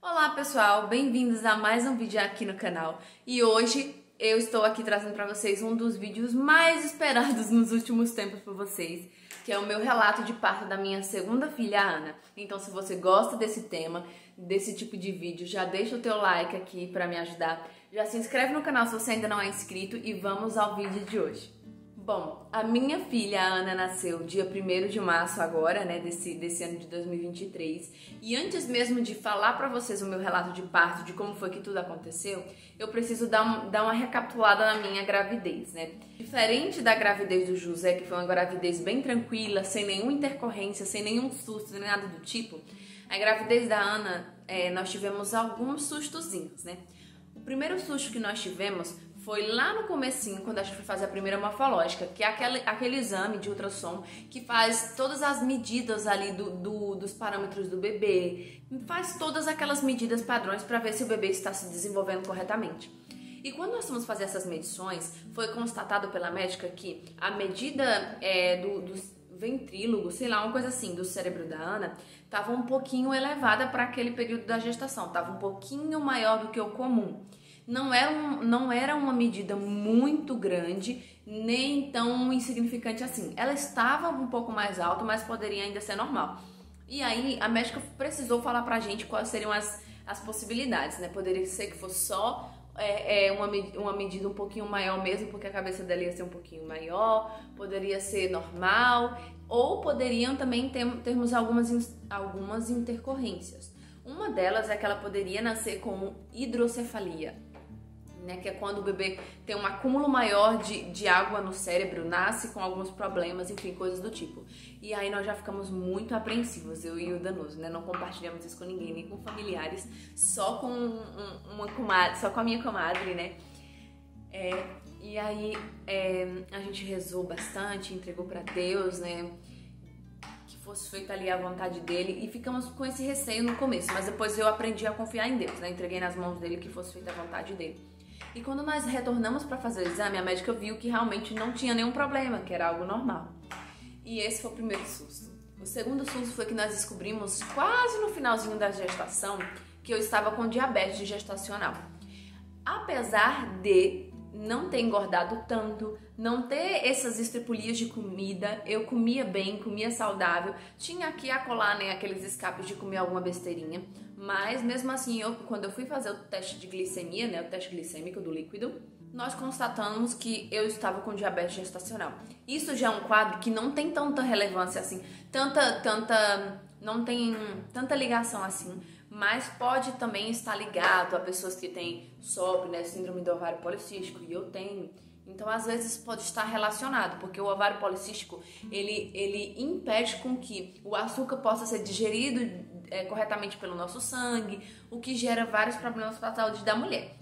Olá pessoal, bem-vindos a mais um vídeo aqui no canal. E hoje eu estou aqui trazendo para vocês um dos vídeos mais esperados nos últimos tempos por vocês, que é o meu relato de parto da minha segunda filha, Ana. Então se você gosta desse tema, desse tipo de vídeo, já deixa o teu like aqui para me ajudar. Já se inscreve no canal se você ainda não é inscrito e vamos ao vídeo de hoje. Bom, a minha filha, a Ana, nasceu dia 1º de março agora, né, desse ano de 2023. E antes mesmo de falar pra vocês o meu relato de parto, de como foi que tudo aconteceu, eu preciso dar uma recapitulada na minha gravidez, né? Diferente da gravidez do José, que foi uma gravidez bem tranquila, sem nenhuma intercorrência, sem nenhum susto, nem nada do tipo, a gravidez da Ana, nós tivemos alguns sustozinhos, né? O primeiro susto que nós tivemos foi lá no comecinho, quando a gente foi fazer a primeira morfológica, que é aquele exame de ultrassom que faz todas as medidas ali dos parâmetros do bebê, faz todas aquelas medidas padrões para ver se o bebê está se desenvolvendo corretamente. E quando nós fomos fazer essas medições, foi constatado pela médica que a medida do ventrílogo, sei lá, uma coisa assim, do cérebro da Ana, estava um pouquinho elevada para aquele período da gestação, estava um pouquinho maior do que o comum. Não era uma medida muito grande, nem tão insignificante assim. Ela estava um pouco mais alta, mas poderia ainda ser normal. E aí a médica precisou falar pra gente quais seriam as possibilidades, né? Poderia ser que fosse só uma medida um pouquinho maior mesmo, porque a cabeça dela ia ser um pouquinho maior, poderia ser normal, ou poderiam também termos algumas intercorrências. Uma delas é que ela poderia nascer com hidrocefalia, né, que é quando o bebê tem um acúmulo maior de água no cérebro, nasce com alguns problemas, enfim, coisas do tipo. E aí nós já ficamos muito apreensivos, eu e o Danoso, né? Não compartilhamos isso com ninguém, nem com familiares, só com uma comadre, só com a minha comadre, né? E aí a gente rezou bastante, entregou pra Deus, né? Que fosse feita ali a vontade dele, e ficamos com esse receio no começo, mas depois eu aprendi a confiar em Deus, né? Entreguei nas mãos dele que fosse feita a vontade dele. E quando nós retornamos para fazer o exame, a médica viu que realmente não tinha nenhum problema, que era algo normal. E esse foi o primeiro susto. O segundo susto foi que nós descobrimos quase no finalzinho da gestação que eu estava com diabetes gestacional. Apesar de não ter engordado tanto, não ter essas estripulias de comida, eu comia bem, comia saudável, tinha aqui e acolá, né, aqueles escapes de comer alguma besteirinha, mas mesmo assim, quando eu fui fazer o teste de glicemia, né, o teste glicêmico do líquido, nós constatamos que eu estava com diabetes gestacional. Isso já é um quadro que não tem tanta relevância assim, não tem tanta ligação assim, mas pode também estar ligado a pessoas que têm SOP, né, síndrome do ovário policístico, e eu tenho. Então, às vezes pode estar relacionado, porque o ovário policístico, ele impede com que o açúcar possa ser digerido corretamente pelo nosso sangue, o que gera vários problemas para a saúde da mulher.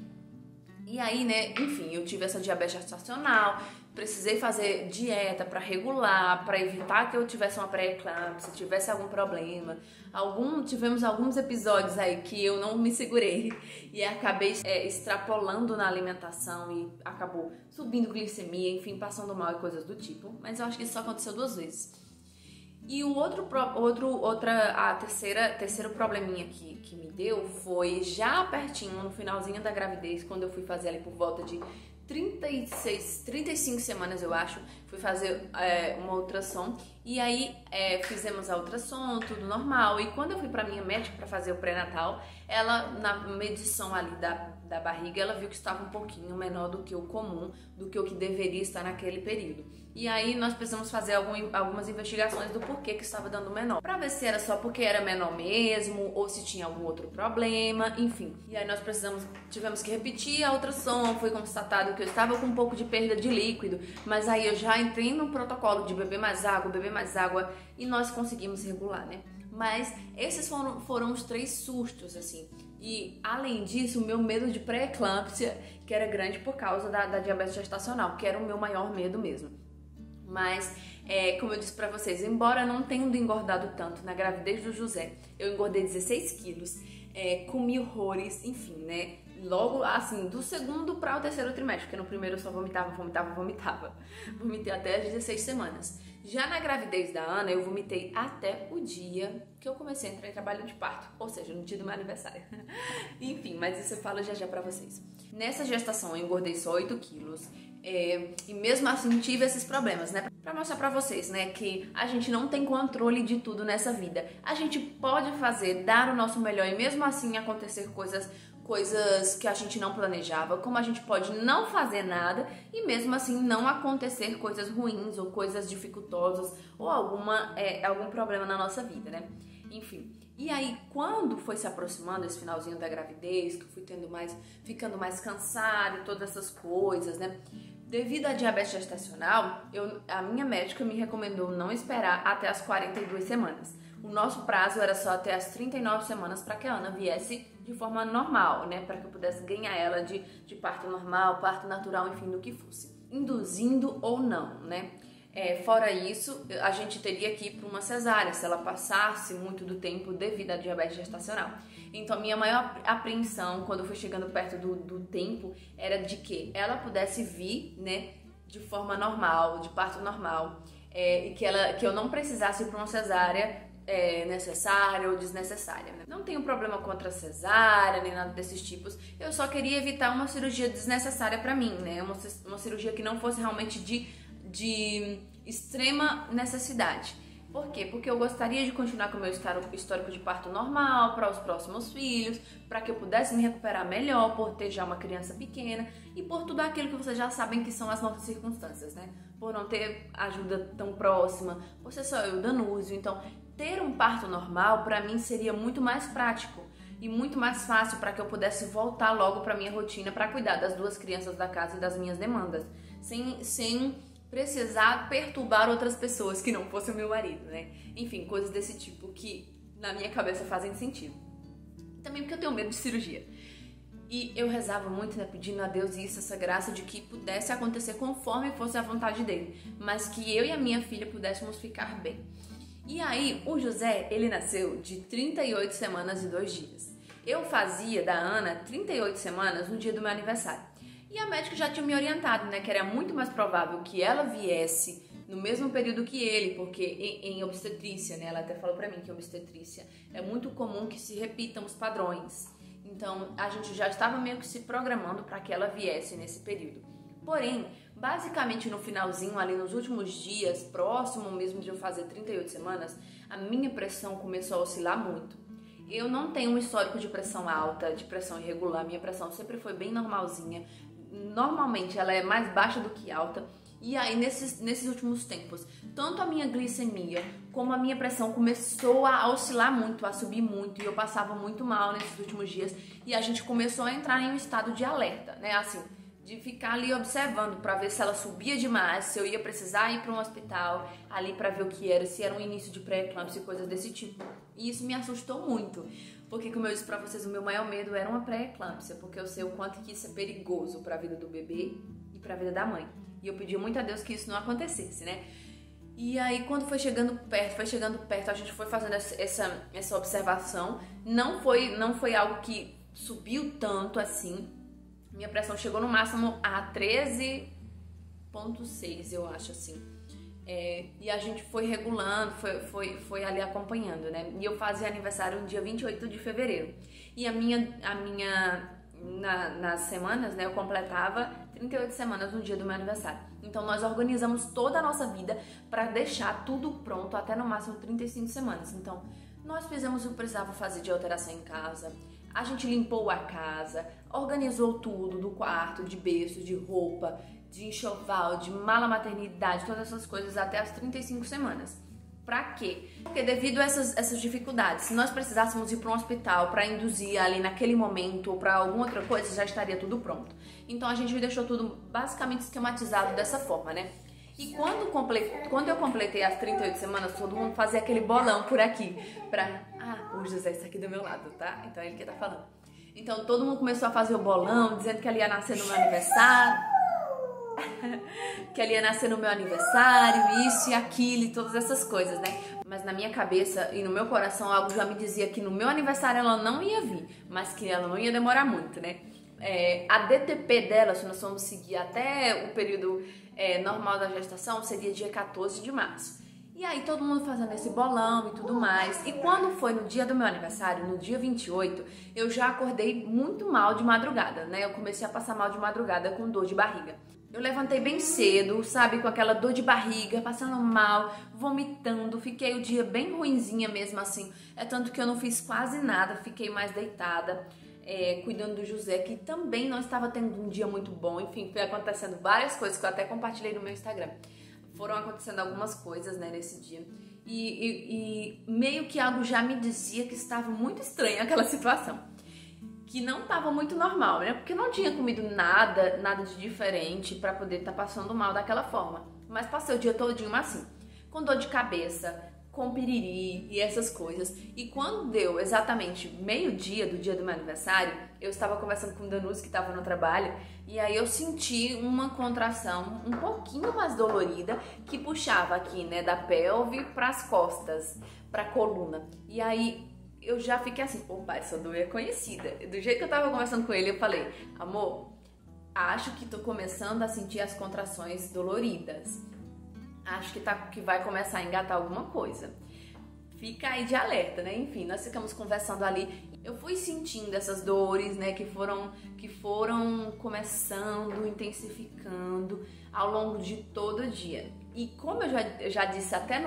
E aí, né, enfim, eu tive essa diabetes gestacional, precisei fazer dieta para regular, para evitar que eu tivesse uma pré-eclâmpsia, tivesse algum problema. Tivemos alguns episódios aí que eu não me segurei e acabei extrapolando na alimentação e acabou subindo glicemia, enfim, passando mal e coisas do tipo. Mas eu acho que isso só aconteceu 2 vezes. E terceiro probleminha que me deu foi já pertinho, no finalzinho da gravidez, quando eu fui fazer ali por volta de 35 semanas, eu acho, fui fazer uma ultrassom, e aí fizemos a ultrassom, tudo normal, e quando eu fui pra minha médica pra fazer o pré-natal, ela, na medição ali da barriga, ela viu que estava um pouquinho menor do que o comum, do que o que deveria estar naquele período. E aí nós precisamos fazer algumas investigações do porquê que estava dando menor, pra ver se era só porque era menor mesmo, ou se tinha algum outro problema, enfim. E aí nós tivemos que repetir a ultrassom, foi constatado que eu estava com um pouco de perda de líquido, mas aí eu já entrei no protocolo de beber mais água, e nós conseguimos regular, né? Mas esses foram os 3 sustos, assim. E, além disso, o meu medo de pré-eclâmpsia, que era grande por causa da diabetes gestacional, que era o meu maior medo mesmo. Mas, como eu disse pra vocês, embora não tenha engordado tanto na gravidez do José, eu engordei 16 quilos, comi horrores, enfim, né? logo assim, do segundo para o terceiro trimestre, porque no primeiro eu só vomitava. Vomitei até as 16 semanas. Já na gravidez da Ana, eu vomitei até o dia que eu comecei a entrar em trabalho de parto, ou seja, no dia do meu aniversário. Enfim, mas isso eu falo já pra vocês. Nessa gestação eu engordei só 8 quilos. E mesmo assim tive esses problemas, né? Pra mostrar pra vocês, né, que a gente não tem controle de tudo nessa vida. A gente pode fazer, dar o nosso melhor e mesmo assim acontecer coisas que a gente não planejava, como a gente pode não fazer nada e mesmo assim não acontecer coisas ruins ou coisas dificultosas ou algum problema na nossa vida, né? Enfim. E aí, quando foi se aproximando esse finalzinho da gravidez, que eu fui ficando mais cansada e todas essas coisas, né? Devido à diabetes gestacional, a minha médica me recomendou não esperar até as 42 semanas. O nosso prazo era só até as 39 semanas para que a Ana viesse de forma normal, né? Para que eu pudesse ganhar ela de parto normal, parto natural, enfim, do que fosse. Induzindo ou não, né? Fora isso, a gente teria que ir para uma cesárea se ela passasse muito do tempo devido à diabetes gestacional. Então, a minha maior apreensão quando eu fui chegando perto do tempo era de que ela pudesse vir, né, de forma normal, de parto normal, e que eu não precisasse ir para uma cesárea necessária ou desnecessária, né? Não tenho problema contra a cesárea, nem nada desses tipos. Eu só queria evitar uma cirurgia desnecessária pra mim, né? Uma cirurgia que não fosse realmente de extrema necessidade. Por quê? Porque eu gostaria de continuar com o meu histórico de parto normal para os próximos filhos, para que eu pudesse me recuperar melhor por ter já uma criança pequena e por tudo aquilo que vocês já sabem que são as nossas circunstâncias, né? Por não ter ajuda tão próxima, por ser só eu, Danúzio. Então, ter um parto normal para mim seria muito mais prático e muito mais fácil para que eu pudesse voltar logo para minha rotina para cuidar das duas crianças da casa e das minhas demandas, sem precisar perturbar outras pessoas que não fosse o meu marido, né? Enfim, coisas desse tipo que na minha cabeça fazem sentido. Também porque eu tenho medo de cirurgia. E eu rezava muito, né, pedindo a Deus isso, essa graça de que pudesse acontecer conforme fosse a vontade dele, mas que eu e a minha filha pudéssemos ficar bem. E aí, o José, ele nasceu de 38 semanas e 2 dias. Eu fazia da Ana 38 semanas no dia do meu aniversário. E a médica já tinha me orientado, né, que era muito mais provável que ela viesse no mesmo período que ele, porque em obstetrícia, né, ela até falou pra mim que em obstetrícia é muito comum que se repitam os padrões. Então, a gente já estava meio que se programando para que ela viesse nesse período. Porém, basicamente no finalzinho, ali nos últimos dias, próximo mesmo de eu fazer 38 semanas, a minha pressão começou a oscilar muito. Eu não tenho um histórico de pressão alta, de pressão irregular, minha pressão sempre foi bem normalzinha. Normalmente ela é mais baixa do que alta. E aí, nesses últimos tempos, tanto a minha glicemia como a minha pressão começou a oscilar muito, a subir muito, e eu passava muito mal nesses últimos dias. E a gente começou a entrar em um estado de alerta, né? Assim, de ficar ali observando para ver se ela subia demais, se eu ia precisar ir para um hospital ali para ver o que era, se era um início de pré-eclâmpsia e coisas desse tipo. E isso me assustou muito, porque como eu disse para vocês, o meu maior medo era uma pré-eclâmpsia, porque eu sei o quanto que isso é perigoso para a vida do bebê e para a vida da mãe. E eu pedi muito a Deus que isso não acontecesse, né? E aí, quando foi chegando perto, a gente foi fazendo essa observação. Não foi algo que subiu tanto assim. Minha pressão chegou no máximo a 13,6, eu acho, assim. E a gente foi regulando, foi ali acompanhando, né? E eu fazia aniversário no dia 28 de fevereiro. E nas semanas, né, eu completava 38 semanas no dia do meu aniversário. Então nós organizamos toda a nossa vida para deixar tudo pronto até no máximo 35 semanas. Então nós fizemos o que precisava fazer de alteração em casa, a gente limpou a casa, organizou tudo do quarto, de berço, de roupa, de enxoval, de mala maternidade, todas essas coisas até as 35 semanas. Pra quê? Porque devido a essas dificuldades, se nós precisássemos ir para um hospital para induzir ali naquele momento ou para alguma outra coisa, já estaria tudo pronto. Então a gente deixou tudo basicamente esquematizado dessa forma, né? E quando eu completei as 38 semanas, todo mundo fazia aquele bolão por aqui o José está aqui do meu lado, tá? Então é ele que tá falando. Então todo mundo começou a fazer o bolão, dizendo que ele ia nascer no meu aniversário. Que ela ia nascer no meu aniversário, isso e aquilo e todas essas coisas, né? Mas na minha cabeça e no meu coração algo já me dizia que no meu aniversário ela não ia vir, mas que ela não ia demorar muito, né? A DTP dela, se nós formos seguir até o período normal da gestação, seria dia 14 de março. E aí todo mundo fazendo esse bolão e tudo mais. E quando foi no dia do meu aniversário, no dia 28, eu já acordei muito mal de madrugada, né? Eu comecei a passar mal de madrugada com dor de barriga. Eu levantei bem cedo, sabe, com aquela dor de barriga, passando mal, vomitando, fiquei o dia bem ruinzinha mesmo assim. É tanto que eu não fiz quase nada, fiquei mais deitada, cuidando do José, que também não estava tendo um dia muito bom. Enfim, foi acontecendo várias coisas que eu até compartilhei no meu Instagram. Foram acontecendo algumas coisas, né, nesse dia. E meio que algo já me dizia que estava muito estranha aquela situação. Que não estava muito normal, né? Porque não tinha comido nada de diferente para poder estar passando mal daquela forma. Mas passei o dia todinho assim, com dor de cabeça, com piriri e essas coisas. E quando deu exatamente meio-dia do dia do meu aniversário, eu estava conversando com o Danus, que estava no trabalho, e aí eu senti uma contração um pouquinho mais dolorida que puxava aqui, né, da pelve para as costas, para a coluna. E aí eu já fiquei assim, opa, essa dor é conhecida. Do jeito que eu tava conversando com ele, eu falei, amor, acho que tô começando a sentir as contrações doloridas. Acho que vai começar a engatar alguma coisa. Fica aí de alerta, né? Enfim, nós ficamos conversando ali. Eu fui sentindo essas dores, né, que foram começando, intensificando ao longo de todo o dia. E como eu já disse até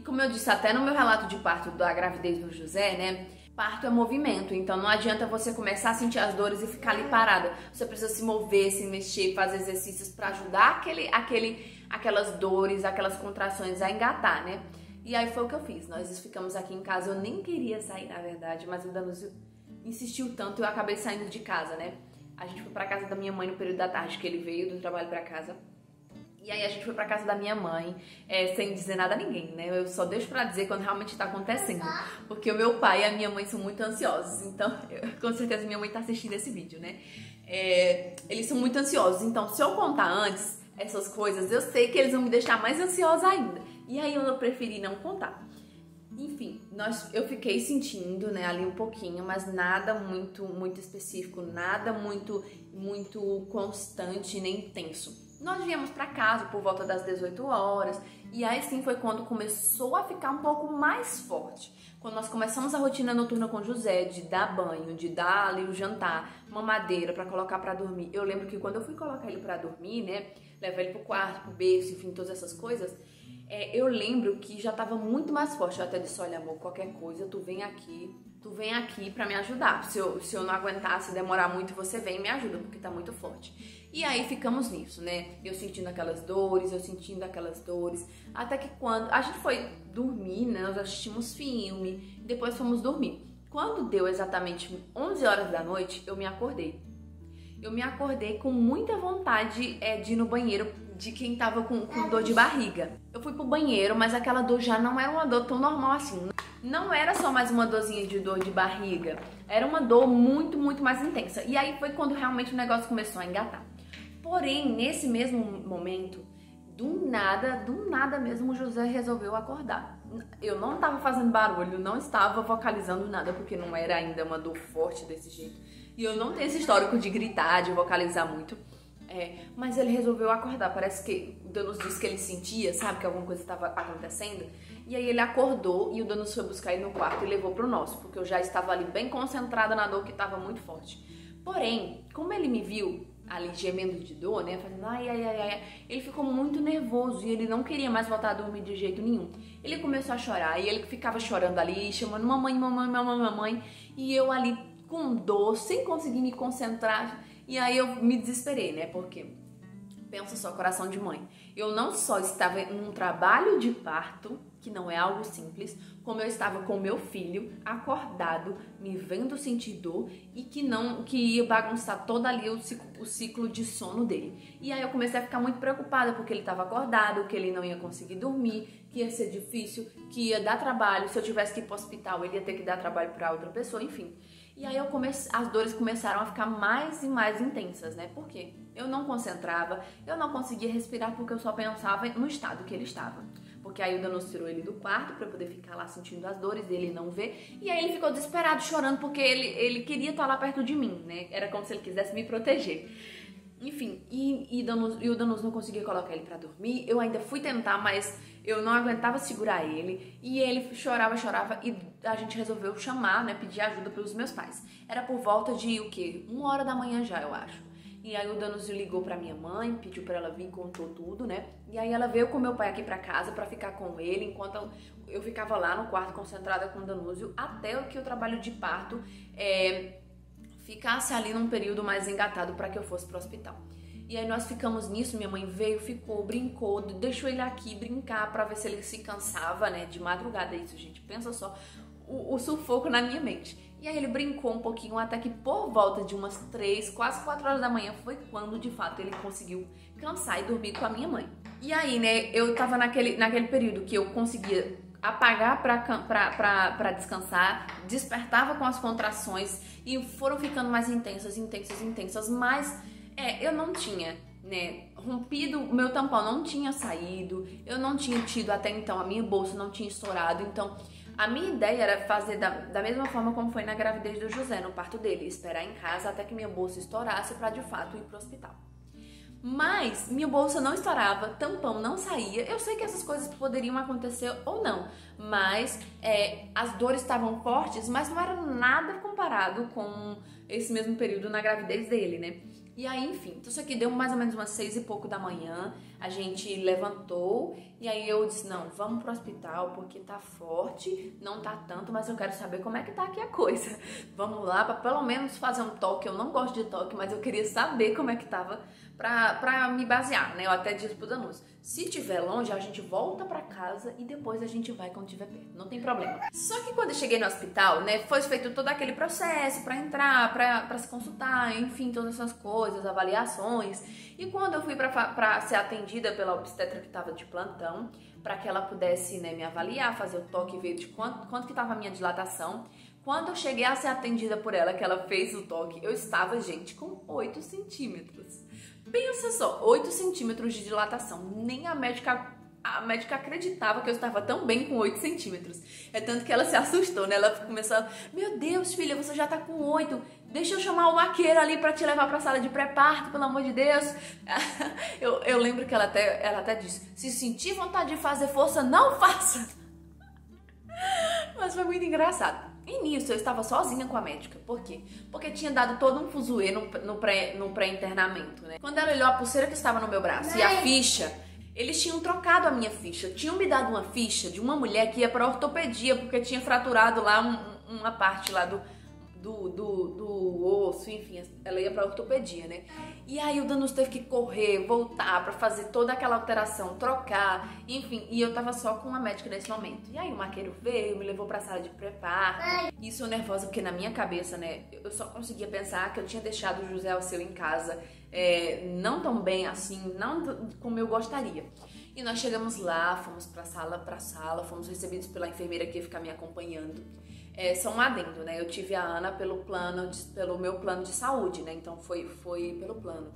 como eu disse até no meu relato de parto da gravidez do José, né? Parto é movimento, então não adianta você começar a sentir as dores e ficar ali parada. Você precisa se mover, se mexer, fazer exercícios para ajudar aquelas dores, aquelas contrações a engatar, né? E aí foi o que eu fiz. Nós ficamos aqui em casa, eu nem queria sair, na verdade, mas o Danúcio insistiu tanto, eu acabei saindo de casa, né? A gente foi pra casa da minha mãe no período da tarde, que ele veio do trabalho pra casa. E aí a gente foi pra casa da minha mãe, sem dizer nada a ninguém, né? Eu só deixo pra dizer quando realmente tá acontecendo. Porque o meu pai e a minha mãe são muito ansiosos, então com certeza minha mãe tá assistindo esse vídeo, né? Eles são muito ansiosos, então se eu contar antes essas coisas, eu sei que eles vão me deixar mais ansiosa ainda. E aí eu preferi não contar. Enfim, eu fiquei sentindo, né, ali um pouquinho, mas nada muito específico, nada muito constante nem intenso. Nós viemos pra casa por volta das 18 horas e aí sim foi quando começou a ficar um pouco mais forte. Quando nós começamos a rotina noturna com o José, de dar banho, de dar ali o jantar, mamadeira pra colocar pra dormir. Eu lembro que quando eu fui colocar ele pra dormir, né, levar ele pro quarto, pro berço, enfim, todas essas coisas, eu lembro que já tava muito mais forte. Eu até disse, olha amor, qualquer coisa, tu vem aqui pra me ajudar. Se eu não aguentar, se demorar muito, você vem e me ajuda, porque tá muito forte. E aí ficamos nisso, né? Eu sentindo aquelas dores, até que quando a gente foi dormir, né? Nós assistimos filme, depois fomos dormir. Quando deu exatamente 11 horas da noite, eu me acordei. Eu me acordei com muita vontade de ir no banheiro, de quem tava com dor de barriga. Eu fui pro banheiro, mas aquela dor já não era uma dor tão normal assim. Não era só mais uma dorzinha de dor de barriga. Era uma dor muito mais intensa. E aí foi quando realmente o negócio começou a engatar. Porém, nesse mesmo momento, do nada mesmo, o José resolveu acordar. Eu não estava fazendo barulho, não estava vocalizando nada, porque não era ainda uma dor forte desse jeito. E eu não tenho esse histórico de gritar, de vocalizar muito. Mas ele resolveu acordar. Parece que o Danus disse que ele sentia, sabe, que alguma coisa estava acontecendo. E aí ele acordou e o Danus foi buscar ele no quarto e levou pro nosso, porque eu já estava ali bem concentrada na dor que estava muito forte. Porém, como ele me viu ali gemendo de dor, né, fazendo ai, ele ficou muito nervoso e ele não queria mais voltar a dormir de jeito nenhum. Ele começou a chorar e ele ficava chorando ali, chamando mamãe, e eu ali com dor, sem conseguir me concentrar. E aí eu me desesperei, né, porque pensa só, coração de mãe. Eu não só estava em um trabalho de parto, que não é algo simples, como eu estava com meu filho acordado, me vendo sentir dor e que ia bagunçar todo ali o ciclo de sono dele. E aí eu comecei a ficar muito preocupada porque ele estava acordado, que ele não ia conseguir dormir, que ia ser difícil, que ia dar trabalho. Se eu tivesse que ir para o hospital, ele ia ter que dar trabalho para outra pessoa, enfim. E aí as dores começaram a ficar mais e mais intensas, né? Por quê? Eu não concentrava, eu não conseguia respirar porque eu só pensava no estado que ele estava. Porque porque aí o Danúcio tirou ele do quarto pra eu poder ficar lá sentindo as dores dele e não ver. E aí ele ficou desesperado, chorando, porque ele queria estar lá perto de mim, né? Era como se ele quisesse me proteger. Enfim, e o Danúcio não conseguia colocar ele pra dormir. Eu ainda fui tentar, mas eu não aguentava segurar ele. E ele chorava e a gente resolveu chamar, né, pedir ajuda pelos meus pais. Era por volta de, o quê? 1h da manhã já, eu acho. E aí o Danúcio ligou pra minha mãe, pediu pra ela vir, contou tudo, né? E aí ela veio com meu pai aqui pra casa pra ficar com ele, enquanto eu ficava lá no quarto concentrada com o Danúcio, até que o trabalho de parto ficasse ali num período mais engatado para que eu fosse pro hospital. E aí nós ficamos nisso, minha mãe veio, ficou, brincou, deixou ele aqui brincar para ver se ele se cansava, né, de madrugada. Isso, gente, pensa só o sufoco na minha mente. E aí ele brincou um pouquinho até que por volta de umas 3, quase 4 horas da manhã foi quando de fato ele conseguiu cansar e dormir com a minha mãe. E aí, né, eu tava naquele período que eu conseguia apagar pra descansar, despertava com as contrações e foram ficando mais intensas, mas eu não tinha, né, rompido, meu tampão não tinha saído, eu não tinha tido até então, a minha bolsa não tinha estourado, então a minha ideia era fazer da mesma forma como foi na gravidez do José, no parto dele, esperar em casa até que minha bolsa estourasse pra de fato ir pro hospital. Mas minha bolsa não estourava, tampão não saía. Eu sei que essas coisas poderiam acontecer ou não, mas as dores estavam fortes, mas não era nada comparado com esse mesmo período na gravidez dele, né? E aí, enfim, isso aqui deu mais ou menos umas 6 e pouco da manhã, a gente levantou e aí eu disse, não, vamos pro hospital porque tá forte, não tá tanto, mas eu quero saber como é que tá aqui a coisa. Vamos lá pra pelo menos fazer um toque, eu não gosto de toque, mas eu queria saber como é que tava pra me basear, né? Eu até disse pro Danúcio, se tiver longe, a gente volta pra casa e depois a gente vai quando tiver perto, não tem problema. Só que quando eu cheguei no hospital, né, foi feito todo aquele processo pra entrar, pra se consultar, enfim, todas essas coisas, avaliações. E quando eu fui pra ser atendida pela obstetra que tava de plantão, pra que ela pudesse, né, me avaliar, fazer o toque e ver de quanto que tava a minha dilatação, quando eu cheguei a ser atendida por ela, que ela fez o toque, eu estava, gente, com 8 centímetros. Pensa só, 8 centímetros de dilatação. Nem a médica acreditava que eu estava tão bem com 8 centímetros. É tanto que ela se assustou, né? Ela começou a, meu Deus, filha, você já tá com 8. Deixa eu chamar o maqueiro ali pra te levar pra sala de pré-parto, pelo amor de Deus. Eu lembro que ela até disse, se sentir vontade de fazer força, não faça. Mas foi muito engraçado. E nisso eu estava sozinha com a médica. Por quê? Porque tinha dado todo um fuzuê no pré-internamento, né? Quando ela olhou a pulseira que estava no meu braço e a ficha, eles tinham trocado a minha ficha. Tinham me dado uma ficha de uma mulher que ia para ortopedia porque tinha fraturado lá uma parte lá do osso, enfim, ela ia pra ortopedia, né? E aí o Danúcio teve que correr, voltar pra fazer toda aquela alteração, trocar, enfim, e eu tava só com a médica nesse momento. E aí o maqueiro veio, me levou pra sala de preparo. Isso eu nervosa, porque na minha cabeça, né, eu só conseguia pensar que eu tinha deixado o José Alceu em casa, não tão bem assim, não como eu gostaria. E nós chegamos lá, fomos pra sala, fomos recebidos pela enfermeira que ia ficar me acompanhando. Só um adendo, né? Eu tive a Ana pelo meu plano de saúde, né? Então foi pelo plano,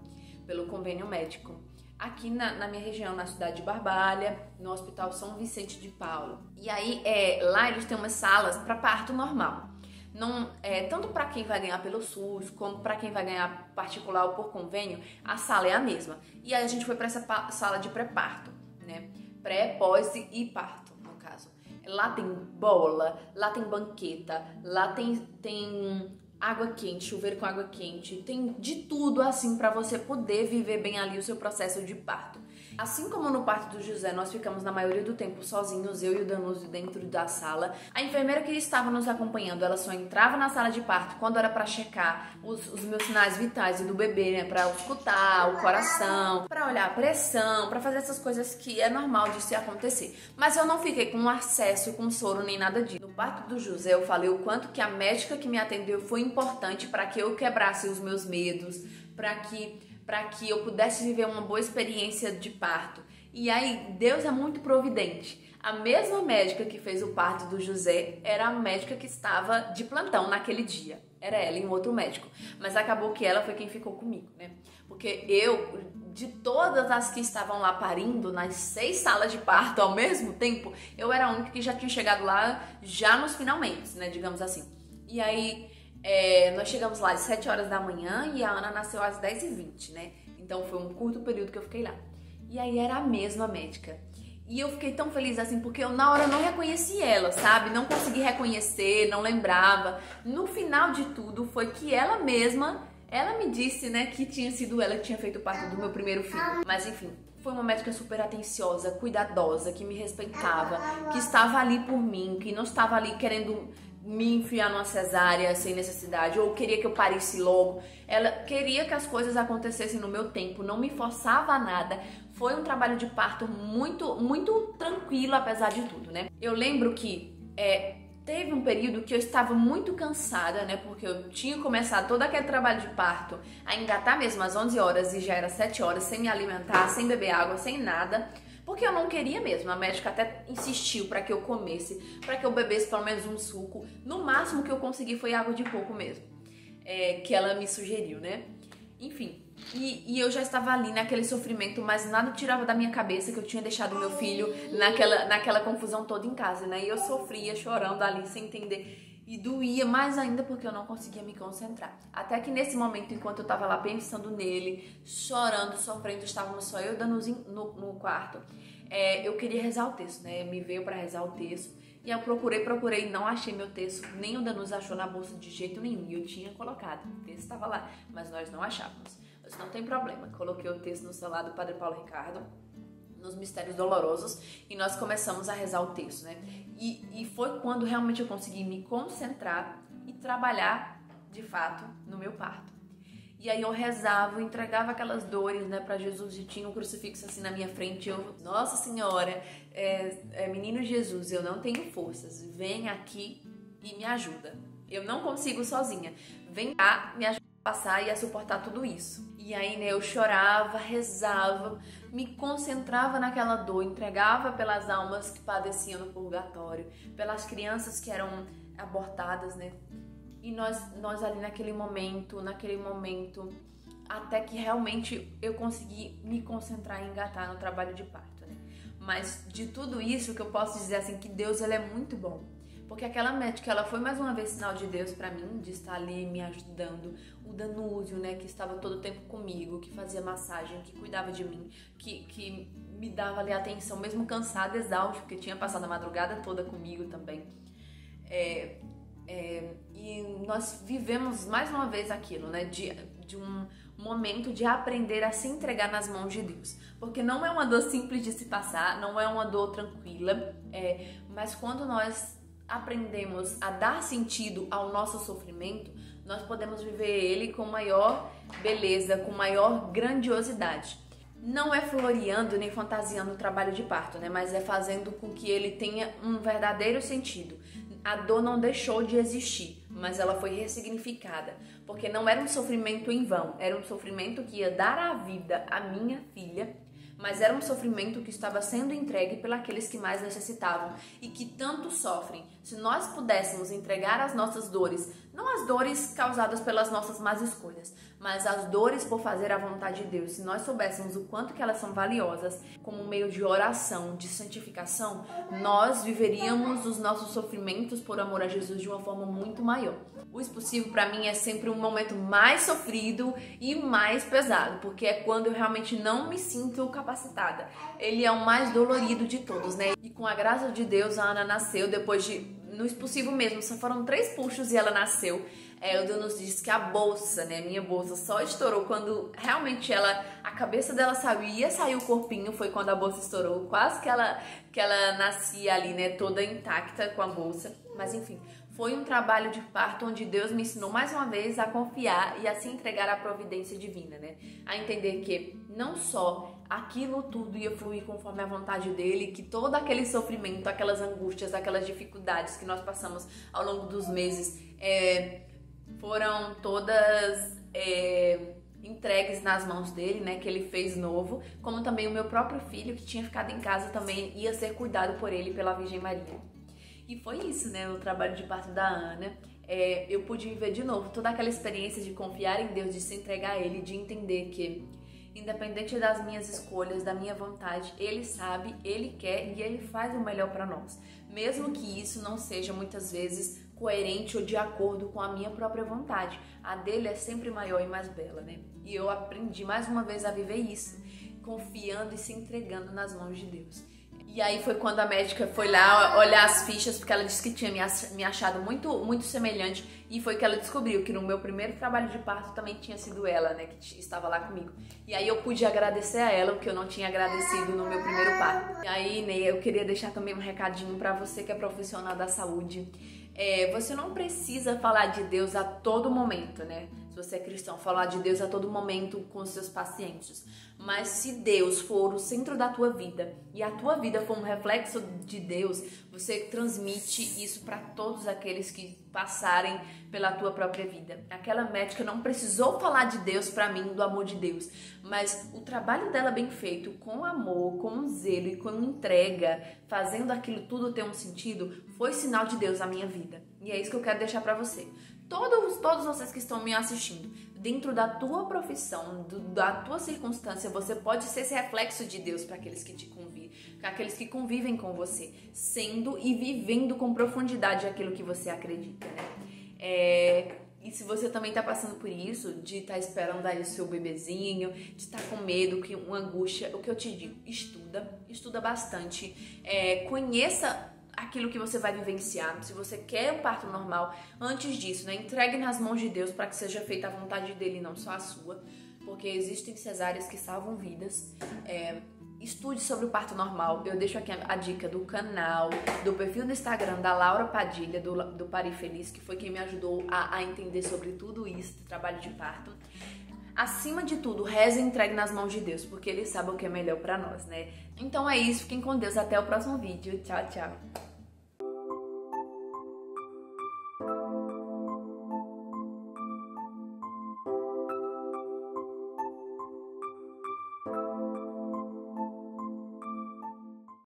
pelo convênio médico. Aqui na minha região, na cidade de Barbalha, no Hospital São Vicente de Paulo. E aí, lá eles têm umas salas para parto normal. Não, tanto para quem vai ganhar pelo SUS, como para quem vai ganhar particular ou por convênio, a sala é a mesma. E aí a gente foi para essa sala de pré-parto, né? Pré, pós e parto, no caso. Lá tem bola, lá tem banqueta, lá tem água quente, chuveiro com água quente, tem de tudo assim para você poder viver bem ali o seu processo de parto. Assim como no parto do José, nós ficamos na maioria do tempo sozinhos, eu e o Danúcio dentro da sala. A enfermeira que estava nos acompanhando, ela só entrava na sala de parto quando era para checar os meus sinais vitais e do bebê, né? Para escutar o coração, para olhar a pressão, para fazer essas coisas que é normal de se acontecer. Mas eu não fiquei com acesso com soro nem nada disso. No parto do José, eu falei o quanto que a médica que me atendeu foi importante para que eu quebrasse os meus medos, para que eu pudesse viver uma boa experiência de parto. E aí, Deus é muito providente. A mesma médica que fez o parto do José era a médica que estava de plantão naquele dia. era ela e um outro médico. Mas acabou que ela foi quem ficou comigo, né? Porque eu, de todas as que estavam lá parindo, nas 6 salas de parto ao mesmo tempo, eu era a única que já tinha chegado lá já nos finalmente, né? Digamos assim. E aí, nós chegamos lá às 7 horas da manhã e a Ana nasceu às 10h20, né? Então foi um curto período que eu fiquei lá. E aí era a mesma médica. E eu fiquei tão feliz assim, porque eu na hora não reconheci ela, sabe? Não consegui reconhecer, não lembrava. No final de tudo, foi que ela mesma, ela me disse, né, que tinha sido ela que tinha feito parte do meu primeiro filho. Mas enfim, foi uma médica super atenciosa, cuidadosa, que me respeitava, que estava ali por mim, que não estava ali querendo me enfiar numa cesárea sem necessidade, ou queria que eu parisse logo. Ela queria que as coisas acontecessem no meu tempo, não me forçava a nada. Foi um trabalho de parto muito tranquilo, apesar de tudo, né? Eu lembro que teve um período que eu estava muito cansada, né? Porque eu tinha começado todo aquele trabalho de parto a engatar mesmo às 11 horas e já era 7 horas, sem me alimentar, sem beber água, sem nada. Porque eu não queria mesmo, a médica até insistiu para que eu comesse, para que eu bebesse pelo menos um suco. No máximo que eu consegui foi água de coco mesmo, que ela me sugeriu, né? Enfim, e eu já estava ali naquele sofrimento, mas nada tirava da minha cabeça que eu tinha deixado meu filho naquela confusão toda em casa, né? E eu sofria, chorando ali, sem entender. E doía mais ainda porque eu não conseguia me concentrar. Até que nesse momento, enquanto eu tava lá pensando nele, chorando, sofrendo, estávamos só eu e Danuzinho no quarto, eu queria rezar o texto, né? Me veio para rezar o texto. E eu procurei, não achei meu texto, nem o Danus achou na bolsa de jeito nenhum. E eu tinha colocado, o texto estava lá, mas nós não achávamos. Mas não tem problema, coloquei o texto no celular do Padre Paulo Ricardo, nos Mistérios Dolorosos, e nós começamos a rezar o texto, né? E foi quando realmente eu consegui me concentrar e trabalhar, de fato, no meu parto. E aí eu rezava, eu entregava aquelas dores, né, para Jesus, e tinha um crucifixo assim na minha frente, eu, Nossa Senhora, menino Jesus, eu não tenho forças, vem aqui e me ajuda. Eu não consigo sozinha, vem cá, me ajuda a passar e a suportar tudo isso. E aí, né, eu chorava, rezava, me concentrava naquela dor, entregava pelas almas que padeciam no purgatório, pelas crianças que eram abortadas, né? E nós ali naquele momento, até que realmente eu consegui me concentrar e engatar no trabalho de parto, né? Mas de tudo isso, que eu posso dizer assim, que Deus, ele é muito bom. Porque aquela médica, ela foi mais uma vez sinal de Deus pra mim, de estar ali me ajudando. O Danúzio, né, que estava todo o tempo comigo, que fazia massagem, que cuidava de mim, que me dava ali atenção, mesmo cansada, exausto, porque tinha passado a madrugada toda comigo também. E nós vivemos mais uma vez aquilo, né, de um momento de aprender a se entregar nas mãos de Deus. Porque não é uma dor simples de se passar, não é uma dor tranquila, mas quando nós aprendemos a dar sentido ao nosso sofrimento, nós podemos viver ele com maior beleza, com maior grandiosidade. Não é floreando nem fantasiando o trabalho de parto, né? Mas é fazendo com que ele tenha um verdadeiro sentido. A dor não deixou de existir, mas ela foi ressignificada, porque não era um sofrimento em vão, era um sofrimento que ia dar a vida à minha filha, mas era um sofrimento que estava sendo entregue pelos que mais necessitavam e que tanto sofrem. Se nós pudéssemos entregar as nossas dores, não as dores causadas pelas nossas más escolhas, mas as dores por fazer a vontade de Deus, se nós soubéssemos o quanto que elas são valiosas como um meio de oração, de santificação, nós viveríamos os nossos sofrimentos por amor a Jesus de uma forma muito maior. O expulsivo para mim é sempre um momento mais sofrido e mais pesado, porque é quando eu realmente não me sinto capacitada. Ele é o mais dolorido de todos, né? E com a graça de Deus, a Ana nasceu depois no expulsivo mesmo, só foram 3 puxos e ela nasceu. O Deus disse que a bolsa, né, minha bolsa, só estourou quando realmente a cabeça dela saiu, ia sair o corpinho, foi quando a bolsa estourou, quase que ela nascia ali, né, toda intacta com a bolsa. Mas enfim, foi um trabalho de parto onde Deus me ensinou mais uma vez a confiar e a se entregar à providência divina, né, a entender que não só aquilo tudo ia fluir conforme a vontade dele, que todo aquele sofrimento, aquelas angústias, aquelas dificuldades que nós passamos ao longo dos meses foram todas entregues nas mãos dele, né, que ele fez novo, como também o meu próprio filho, que tinha ficado em casa, também ia ser cuidado por ele, pela Virgem Maria. E foi isso, né, o trabalho de parto da Ana. eu pude viver de novo toda aquela experiência de confiar em Deus, de se entregar a Ele, de entender que, independente das minhas escolhas, da minha vontade, Ele sabe, Ele quer e Ele faz o melhor para nós. Mesmo que isso não seja muitas vezes coerente ou de acordo com a minha própria vontade. A dele é sempre maior e mais bela, né? E eu aprendi mais uma vez a viver isso, confiando e se entregando nas mãos de Deus. E aí foi quando a médica foi lá olhar as fichas, porque ela disse que tinha me achado muito semelhante, e foi que ela descobriu que no meu primeiro trabalho de parto também tinha sido ela, né, que estava lá comigo. E aí eu pude agradecer a ela o que eu não tinha agradecido no meu primeiro parto. E aí, Ney, eu queria deixar também um recadinho pra você que é profissional da saúde. Você não precisa falar de Deus a todo momento, né? Se você é cristão, falar de Deus a todo momento com os seus pacientes. Mas se Deus for o centro da tua vida e a tua vida for um reflexo de Deus, você transmite isso para todos aqueles que passarem pela tua própria vida. Aquela médica não precisou falar de Deus para mim, do amor de Deus, mas o trabalho dela bem feito, com amor, com zelo e com entrega, fazendo aquilo tudo ter um sentido, foi sinal de Deus na minha vida. E é isso que eu quero deixar para você. Todos vocês que estão me assistindo, dentro da tua profissão, da tua circunstância, você pode ser esse reflexo de Deus para aqueles que te convivem, para aqueles que convivem com você, sendo e vivendo com profundidade aquilo que você acredita, né? E se você também está passando por isso, de estar esperando aí o seu bebezinho, de estar com medo, uma angústia, o que eu te digo, estuda bastante, conheça aquilo que você vai vivenciar. Se você quer um parto normal, antes disso, né, entregue nas mãos de Deus para que seja feita a vontade dele, não só a sua, porque existem cesáreas que salvam vidas. Estude sobre o parto normal. Eu deixo aqui a dica do canal, do perfil do Instagram da Laura Padilha, do Pari Feliz, que foi quem me ajudou a entender sobre tudo isso, do trabalho de parto. Acima de tudo, reze e entregue nas mãos de Deus, porque Ele sabe o que é melhor pra nós, né? Então é isso, fiquem com Deus, até o próximo vídeo. Tchau, tchau!